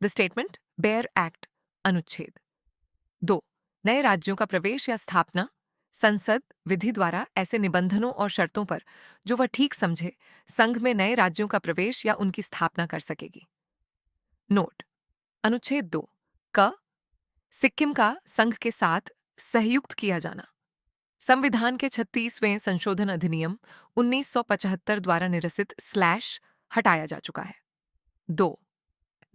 The statement bare act अनुच्छेद 2 नए राज्यों का प्रवेश या स्थापना संसद विधि द्वारा ऐसे निबंधनों और शर्तों पर जो वह ठीक समझे संघ में नए राज्यों का प्रवेश या उनकी स्थापना कर सकेगी। नोट अनुच्छेद 2 क सिक्किम का संघ के साथ सहयुक्त किया जाना संविधान के 36वें संशोधन अधिनियम 1975 द्वारा निरसित स्लैश हटाया जा चुका है। 2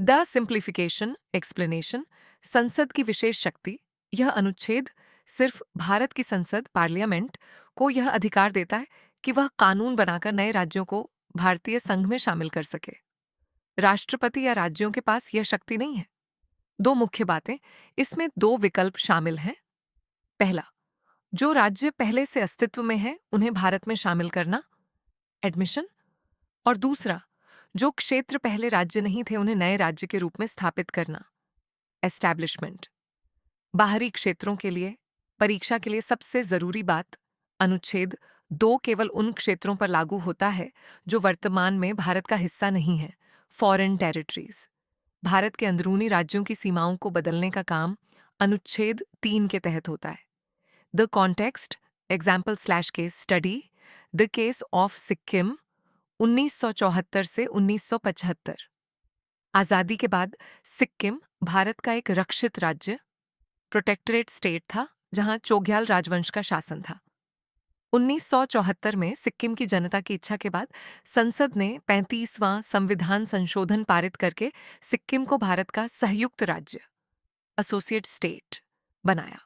द सिंप्लीफिकेशन एक्सप्लेनेशन संसद की विशेष शक्ति यह अनुच्छेद सिर्फ भारत की संसद पार्लियामेंट को यह अधिकार देता है कि वह कानून बनाकर नए राज्यों को भारतीय संघ में शामिल कर सके। राष्ट्रपति या राज्यों के पास यह शक्ति नहीं है। दो मुख्य बातें इसमें दो विकल्प शामिल हैं। पहला, जो राज्य पहले से अस्तित्व में है उन्हें भारत में शामिल करना एडमिशन, और दूसरा, जो क्षेत्र पहले राज्य नहीं थे उन्हें नए राज्य के रूप में स्थापित करना एस्टैब्लिशमेंट। बाहरी क्षेत्रों के लिए परीक्षा के लिए सबसे जरूरी बात अनुच्छेद 2 केवल उन क्षेत्रों पर लागू होता है जो वर्तमान में भारत का हिस्सा नहीं है। फॉरेन टेरिटरीज भारत के अंदरूनी राज्यों की सीमाओं को बदलने का काम अनुच्छेद 3 के तहत होता है। The context example slash case study the case of Sikkim 1974 से 1975। आजादी के बाद सिक्किम भारत का एक रक्षित राज्य प्रोटेक्टरेट स्टेट था जहां चोग्याल राजवंश का शासन था। 1974 में सिक्किम की जनता की इच्छा के बाद संसद ने 35वां संविधान संशोधन पारित करके सिक्किम को भारत का संयुक्त राज्य एसोसिएट स्टेट बनाया।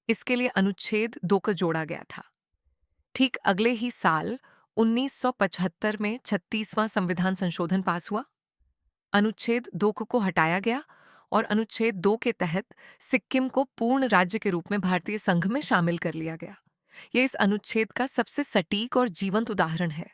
इसके लिए अनुच्छेद 2 को जोड़ा गया था। ठीक अगले ही साल 1975 में 36वां संविधान संशोधन पास हुआ। अनुच्छेद 2 को हटाया गया और अनुच्छेद 2 के तहत सिक्किम को पूर्ण राज्य के रूप में भारतीय संघ में शामिल कर लिया गया। यह इस अनुच्छेद का सबसे सटीक और जीवंत उदाहरण है।